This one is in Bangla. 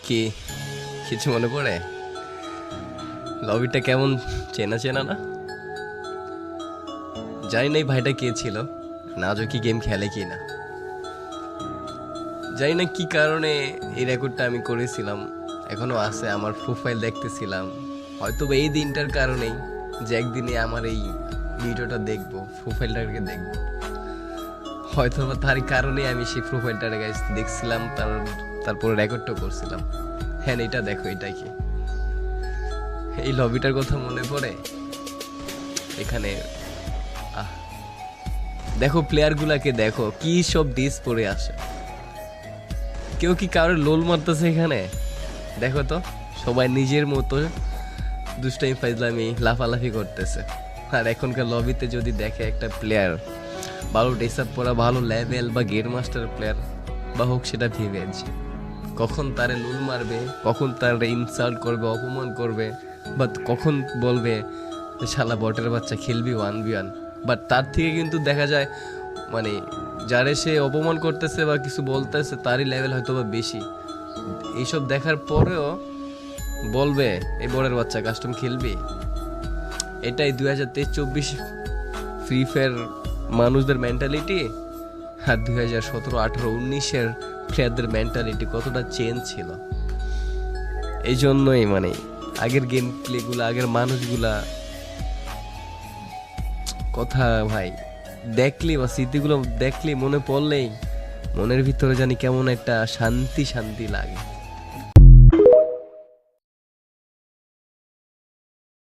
কি কিছু মনে পড়ে? লবিটা কেমন চেনা চেনা না? জানি না এই ভাইটা কে ছিল, নাজও কি গেম খেলে কি না। জানি না কি কারণে এই রেকর্ডটা আমি করেছিলাম, এখনো আছে আমার প্রোফাইল দেখতেছিলাম। হয়তো বা এই দিনটার কারণেই যে একদিনে আমার এই ভিডিওটা দেখবো, প্রোফাইলটাকে দেখবো, হয়তো বা তারই কারণে আমি সেই প্রোফাইলটা দেখছিলাম, তারপরে রেকর্ডটা করছিলাম। হ্যাঁ, এটা দেখো, এটা কি এই লবিটার কথা মনে পড়ে? এখানে আহ দেখো প্লেয়ারগুলাকে, দেখো কি সব ডিস পরে আসে। কেউ কি কারোর লোল মারতেছে এখানে? দেখো তো, সবাই নিজের মতো দুষ্টামি ফাইজলামি লাফালাফি করতেছে। আর এখনকার লবিতে যদি দেখে একটা প্লেয়ার ভালো ড্রেস আপ পরা, ভালো লেভেল বা গেম মাস্টার প্লেয়ার বা হোক সেটা ভিভেজ, কখন তারে লুল মারবে, কখন তারে ইনসাল্ট করবে, অপমান করবে, বা কখন বলবে শালা বটের বাচ্চা খেলবি 1v1। বাট তার থেকে কিন্তু দেখা যায় মানে যারে সে অপমান করতেছে বা কিছু বলতেছে তারই লেভেল হয়তো বা বেশি। এইসব দেখার পরেও বলবে এই বটের বাচ্চা কাস্টম খেলবি। এটাই 2023-24 ফ্রি ফায়ার মানুষদের মেন্টালিটি, আর 2017-18-19-এর প্লেয়ারদের মেন্টালিটি কতটা চেঞ্জ ছিল। এই জন্যই মানে আগের গেম প্লেগুলো, আগের মানুষগুলা কথা ভাই দেখলি বা স্মৃতিগুলো দেখলি, মনে পড়লেই মনের ভিতরে জানি কেমন একটা শান্তি শান্তি লাগে।